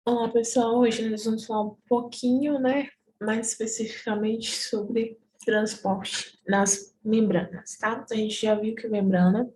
Olá, pessoal. Hoje nós vamos falar um pouquinho, mais especificamente sobre transporte nas membranas, tá? A gente já viu que membrana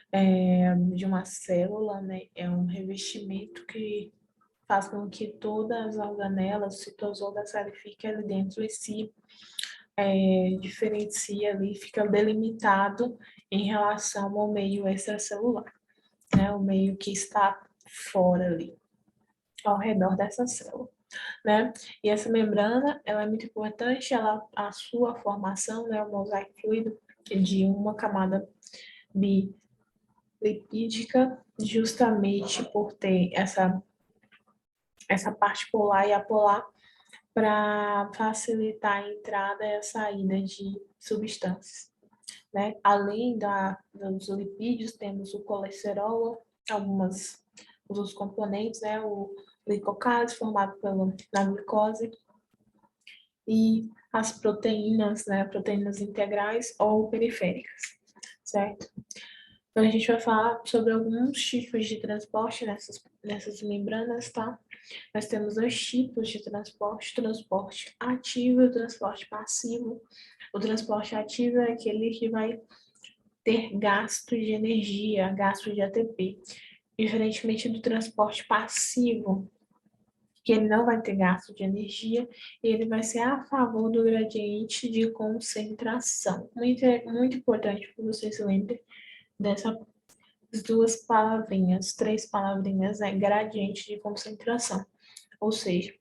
é de uma célula, né? É um revestimento que faz com que todas as organelas, o citosol da célula fique ali dentro e se diferencia ali, fica delimitado em relação ao meio extracelular, né? O meio que está fora ali, ao redor dessa célula, né? E essa membrana, ela é muito importante, a sua formação, né, o mosaico fluido de uma camada bilipídica, justamente por ter essa parte polar e apolar, para facilitar a entrada e a saída de substâncias, né? Além dos lipídios, temos o colesterol, algumas os componentes, né? O glicocálise formado na glicose, e as proteínas, né, proteínas integrais ou periféricas, certo? Então, a gente vai falar sobre alguns tipos de transporte nessas membranas, tá? Nós temos dois tipos de transporte ativo e o transporte passivo. O transporte ativo é aquele que vai ter gasto de energia, gasto de ATP, diferentemente do transporte passivo, que ele não vai ter gasto de energia, e ele vai ser a favor do gradiente de concentração. Muito importante que vocês se lembrem dessas duas palavrinhas, três palavrinhas, né? Gradiente de concentração. Ou seja,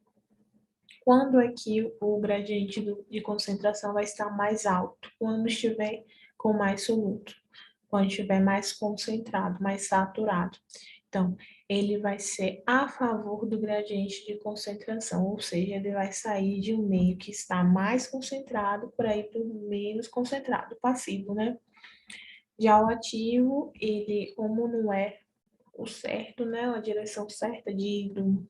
quando é que o gradiente de concentração vai estar mais alto? Quando estiver com mais soluto, quando estiver mais concentrado, mais saturado. Então, ele vai ser a favor do gradiente de concentração, ou seja, ele vai sair de um meio que está mais concentrado para ir para o menos concentrado, passivo, né? Já o ativo, ele, como não é o certo, né? A direção certa de ir do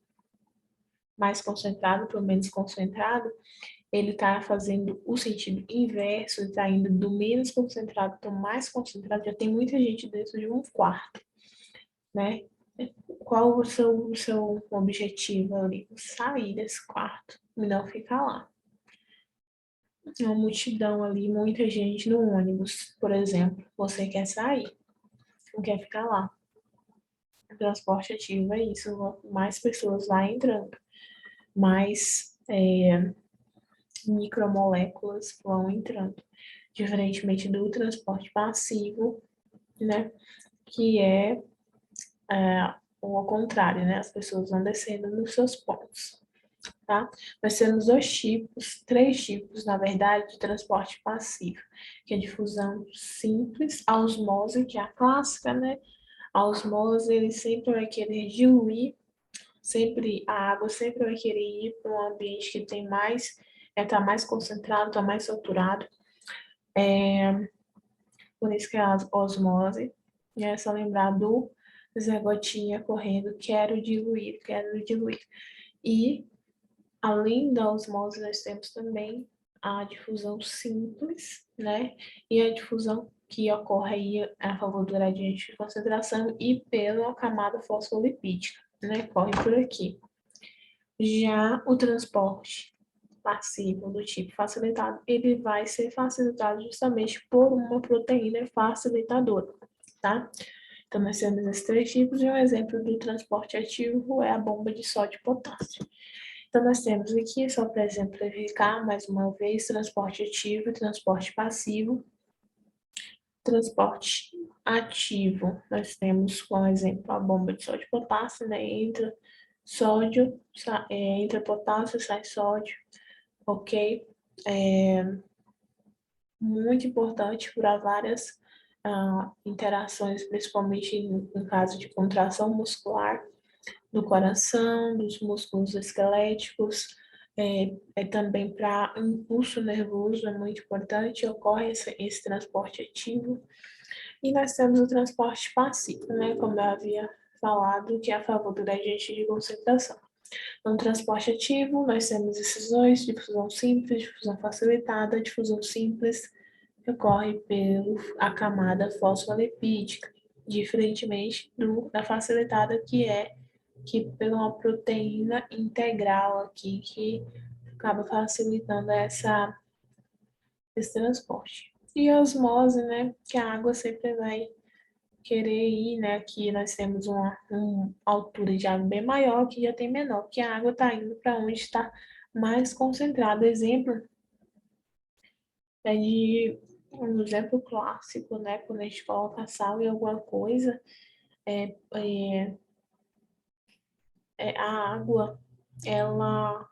mais concentrado para o menos concentrado, ele está fazendo o sentido inverso, está indo do menos concentrado para o mais concentrado. Já tem muita gente dentro de um quarto, né? Qual o seu objetivo ali? Sair desse quarto e não ficar lá. Uma multidão ali, muita gente no ônibus, por exemplo. Você quer sair, não quer ficar lá. O transporte ativo é isso, mais pessoas vai entrando, mais micromoléculas vão entrando. Diferentemente do transporte passivo, né? Que é o ao contrário, né? As pessoas vão descendo nos seus pontos, tá? Nós temos três tipos, na verdade, de transporte passivo, que é a difusão simples, a osmose, que é a clássica, né? A osmose, ele sempre vai querer diluir, a água sempre vai querer ir para um ambiente que tem mais, está mais concentrado, está mais saturado, por isso que é a osmose. E é só lembrar do Zé Gotinha correndo, quero diluir, quero diluir. E além da osmose, nós temos também a difusão simples, né? E a difusão que ocorre aí a favor do gradiente de concentração e pela camada fosfolipídica, né? Corre por aqui. Já o transporte passivo do tipo facilitado, ele vai ser facilitado justamente por uma proteína facilitadora, tá? Então, nós temos esses três tipos, e um exemplo do transporte ativo é a bomba de sódio e potássio. Então, nós temos aqui, só para exemplificar, mais uma vez, transporte ativo e transporte passivo. Transporte ativo, nós temos como exemplo a bomba de sódio e potássio, né? Entra sódio, entra potássio, sai sódio, ok? Muito importante para várias interações, principalmente em caso de contração muscular do coração, dos músculos esqueléticos, também para impulso nervoso, é muito importante, ocorre esse transporte ativo. E nós temos o transporte passivo, né, como eu havia falado, que é a favor do gradiente de concentração. No transporte ativo, nós temos esses dois, difusão simples, difusão facilitada. A difusão simples ocorre pela camada fosfolipídica, diferentemente da facilitada, que é que pega uma proteína integral aqui, que acaba facilitando esse transporte. E a osmose, né, que a água sempre vai querer ir, né, aqui nós temos uma altura de água bem maior, que já tem menor, que a água está indo para onde está mais concentrada. Exemplo é de um exemplo clássico, né, quando a gente coloca sal em alguma coisa, é, é, a água, ela,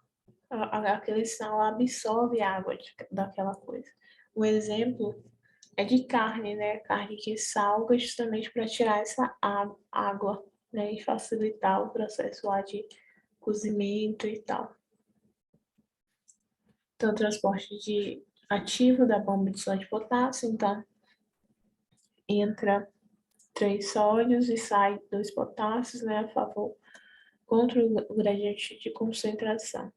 aquele sal absorve a água daquela coisa. Um exemplo é de carne, né? Carne que salga justamente para tirar essa água, né? E facilitar o processo lá de cozimento e tal. Então, transporte de ativo da bomba de sódio e potássio, então entra 3 sódios e sai 2 potássios, né? A favor contra o gradiente de concentração.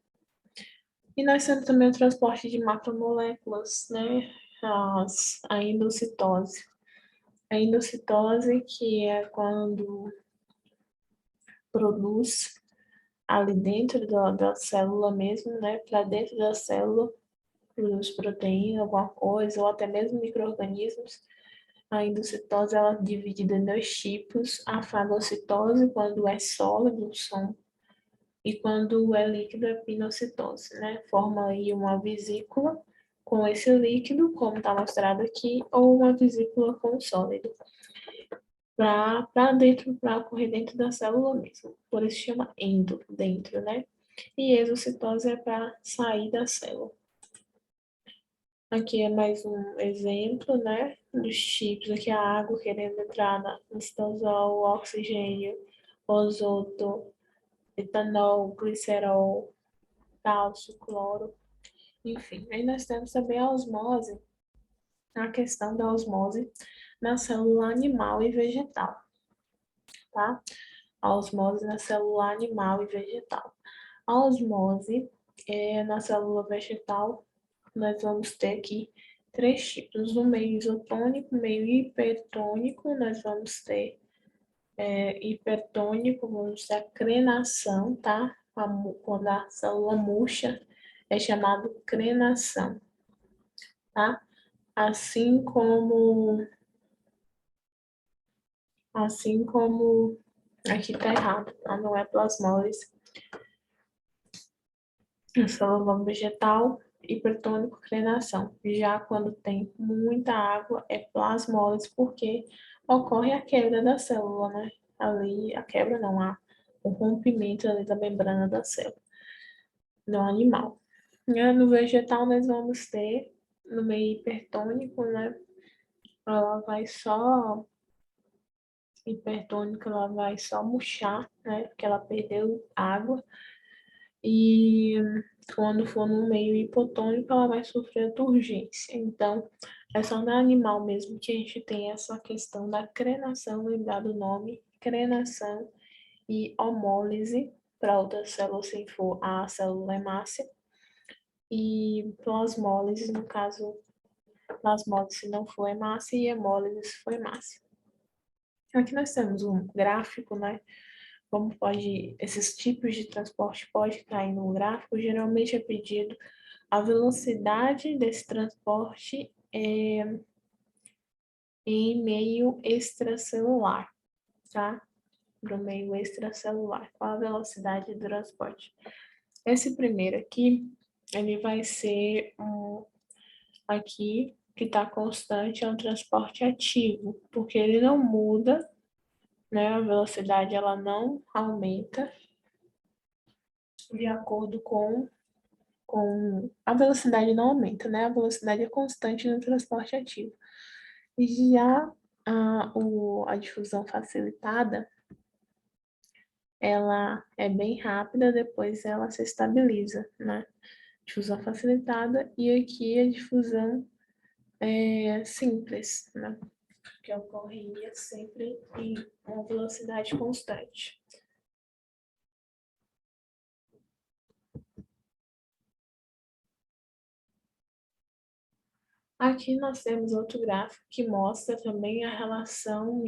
E nós temos também o transporte de macromoléculas, né? A endocitose. A endocitose, que é quando produz ali dentro da célula mesmo, né? Para dentro da célula, produz proteína, alguma coisa, ou até mesmo micro-organismos. A endocitose ela é dividida em 2 tipos: a fagocitose, quando é sólido, som, e quando é líquido, é pinocitose, né? Forma aí uma vesícula com esse líquido, como está mostrado aqui, ou uma vesícula com sólido, para dentro, para correr dentro da célula mesmo. Por isso chama endo, dentro, né? E exocitose é para sair da célula. Aqui é mais um exemplo, né, dos tipos. Aqui a água querendo entrar na citosol, oxigênio, azoto, etanol, glicerol, cálcio, cloro, enfim. Aí nós temos também a osmose, a questão da osmose na célula animal e vegetal, tá? A osmose na célula animal e vegetal. A osmose na célula vegetal, nós vamos ter aqui 3 tipos: no meio isotônico, meio hipertônico, nós vamos ter hipertônico, vamos ter a crenação, tá? Quando a célula murcha, é chamado crenação, tá? Assim como, assim como, aqui tá errado, tá? Não é plasmólise. A célula vegetal, hipertônico, crenação. Já quando tem muita água, é plasmólise, porque ocorre a quebra da célula, né? Ali, a quebra não, há o rompimento ali da membrana da célula, no animal. No vegetal, nós vamos ter, no meio hipertônico, né? Ela vai só, hipertônica, ela vai só murchar, né? Porque ela perdeu água. E quando for no meio hipotônico, ela vai sofrer turgência. Então, é só no animal mesmo que a gente tem essa questão da crenação, lembrar do nome, crenação e homólise para outra célula, se for a célula hemácia, e plasmólise, no caso, plasmólise se não for hemácia e hemólise se for hemácia. Aqui nós temos um gráfico, né? Como pode, esses tipos de transporte pode cair no gráfico, geralmente é pedido a velocidade desse transporte em meio extracelular, tá? Do meio extracelular. Qual a velocidade do transporte? Esse primeiro aqui, ele vai ser aqui que está constante, é um transporte ativo, porque ele não muda, né? A velocidade ela não aumenta de acordo com a velocidade não aumenta, né? A velocidade é constante no transporte ativo. E já a difusão facilitada, ela é bem rápida, depois ela se estabiliza, né? Difusão facilitada e aqui a difusão é simples, né? Que ocorreria sempre em uma velocidade constante. Aqui nós temos outro gráfico que mostra também a relação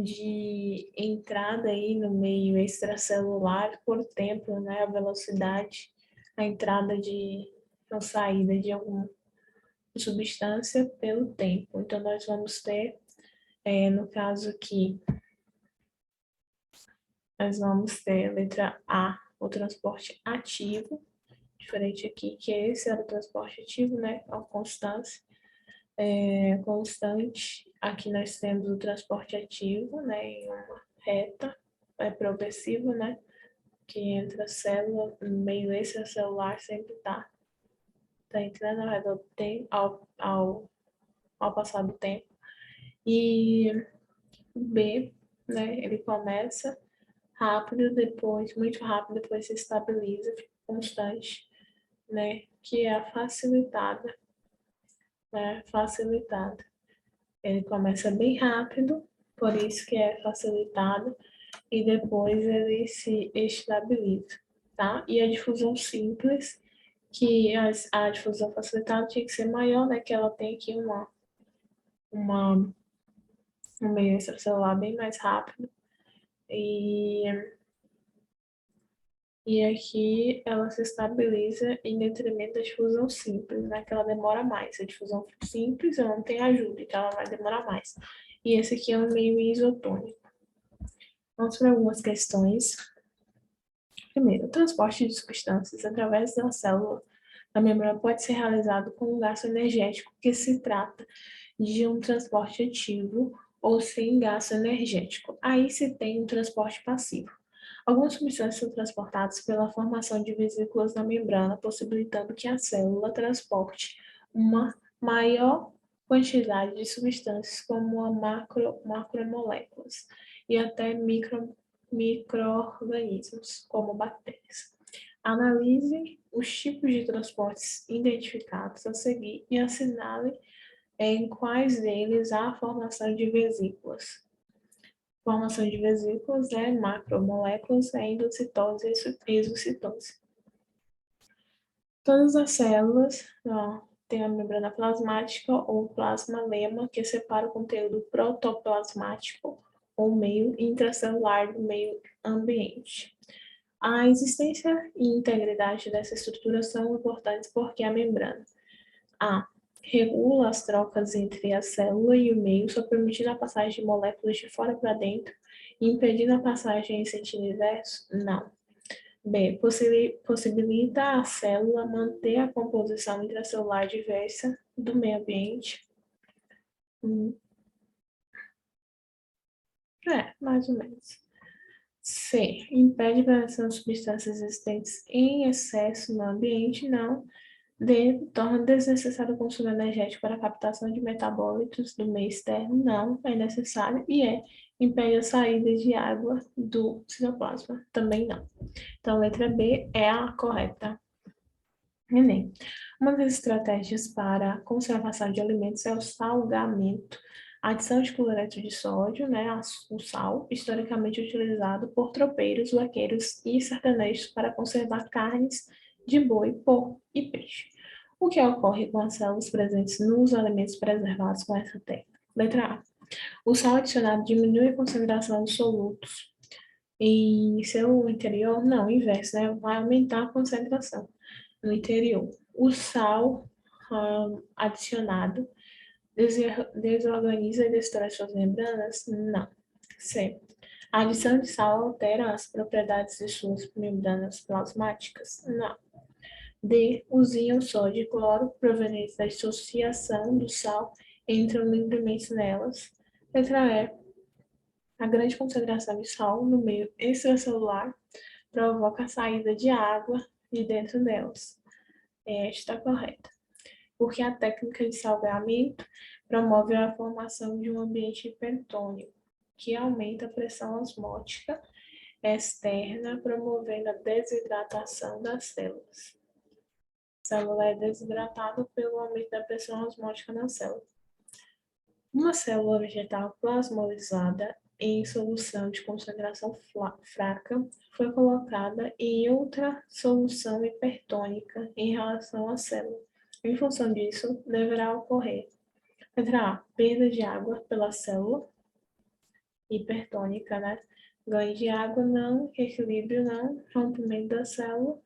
de entrada aí no meio extracelular por tempo, né? A velocidade, a entrada de ou saída de alguma substância pelo tempo. Então, nós vamos ter, no caso aqui, nós vamos ter a letra A, o transporte ativo, diferente aqui, que esse era o transporte ativo, né? A constância. Constante. Aqui nós temos o transporte ativo, né, em uma reta, progressivo, né, que entre a célula, no meio extracelular, sempre tá entrando ao redor do tempo, ao passar do tempo. E o B, né, ele começa rápido, depois, muito rápido, depois se estabiliza, fica constante, né, que é a facilitada, né, facilitada. Ele começa bem rápido, por isso que é facilitado, e depois ele se estabiliza, tá? E a difusão simples, que a difusão facilitada tinha que ser maior, né? Que ela tem aqui uma, um meio extracelular bem mais rápido. E aqui ela se estabiliza em detrimento da difusão simples, né? Que ela demora mais. A difusão simples ela não tem ajuda, então ela vai demorar mais. E esse aqui é um meio isotônico. Vamos para algumas questões. Primeiro, o transporte de substâncias através da célula da membrana pode ser realizado com um gasto energético, que se trata de um transporte ativo ou sem gasto energético. Aí se tem um transporte passivo. Algumas substâncias são transportadas pela formação de vesículas na membrana, possibilitando que a célula transporte uma maior quantidade de substâncias como a macromoléculas e até micro-organismos, como bactérias. Analise os tipos de transportes identificados a seguir e assinale em quais deles há a formação de vesículas. Formação de vesículas é macromoléculas, endocitose e exocitose. Todas as células têm a membrana plasmática ou plasma-lema que separa o conteúdo protoplasmático ou meio intracelular do meio ambiente. A existência e integridade dessa estrutura são importantes porque a membrana A. Regula as trocas entre a célula e o meio, só permitindo a passagem de moléculas de fora para dentro e impedindo a passagem em sentido inverso? Não. B. Possibilita a célula manter a composição intracelular diversa do meio ambiente? Mais ou menos. C. Impede a penetração de substâncias existentes em excesso no ambiente? Não. D. Torna desnecessário o consumo energético para a captação de metabólitos do meio externo? Não, é necessário. E impede a saída de água do citoplasma? Também não. Então, letra B é a correta. Enem. Uma das estratégias para a conservação de alimentos é o salgamento. A adição de cloreto de sódio, né, o sal, historicamente utilizado por tropeiros, vaqueiros e sertanejos para conservar carnes de boi, porco e peixe. O que ocorre com as células presentes nos alimentos preservados com essa técnica? Letra A. O sal adicionado diminui a concentração de solutos em seu interior? Não, inverso, né? Vai aumentar a concentração no interior. O sal adicionado desorganiza e destrói suas membranas? Não. C. A adição de sal altera as propriedades de suas membranas plasmáticas? Não. D. Os íons sódio e cloro provenientes da dissociação do sal entram livremente nelas. Letra E. A grande concentração de sal no meio extracelular provoca a saída de água de dentro delas. Esta está correta. Porque a técnica de salgamento promove a formação de um ambiente hipertônico, que aumenta a pressão osmótica externa, promovendo a desidratação das células. A célula é desidratada pelo aumento da pressão osmótica na célula. Uma célula vegetal plasmolizada em solução de concentração fraca foi colocada em outra solução hipertônica em relação à célula. Em função disso, deverá ocorrer: letra A, perda de água pela célula. hipertônica, né? Ganho de água não, equilíbrio não, rompimento da célula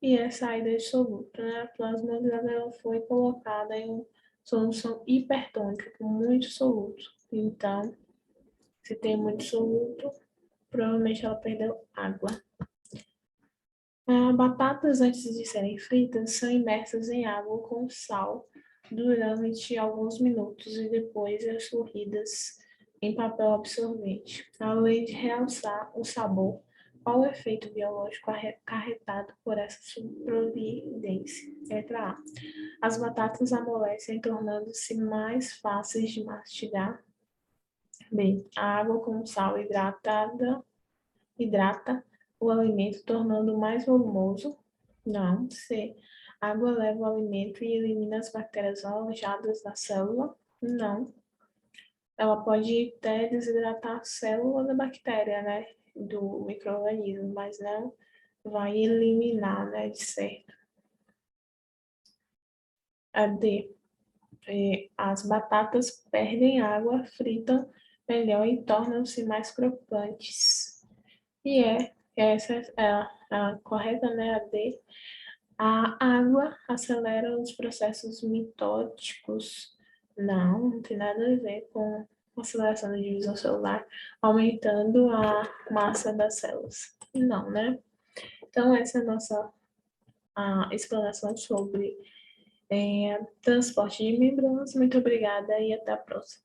e é saída de soluto, né? A plasmodiada ela foi colocada em uma solução hipertônica com muito soluto. Então, se tem muito soluto, provavelmente ela perdeu água. Batatas, antes de serem fritas, são imersas em água com sal durante alguns minutos e depois escorridas em papel absorvente, além de realçar o sabor. Qual o efeito biológico acarretado por essa providência? Letra A. As batatas amolecem, tornando-se mais fáceis de mastigar. B. A água com sal hidrata o alimento, tornando mais volumoso. Não. C. A água leva o alimento e elimina as bactérias alojadas na célula. Não. Ela pode até desidratar a célula da bactéria, né? Do micro-organismo, mas não vai eliminar, né? De certo. A D. As batatas perdem água, fritam melhor e tornam-se mais crocantes. E essa é a correta, né? A D. A água acelera os processos mitóticos. Não, não tem nada a ver com aceleração da divisão celular, aumentando a massa das células. Não, né? Então, essa é a nossa explanação sobre transporte de membranas. Muito obrigada e até a próxima.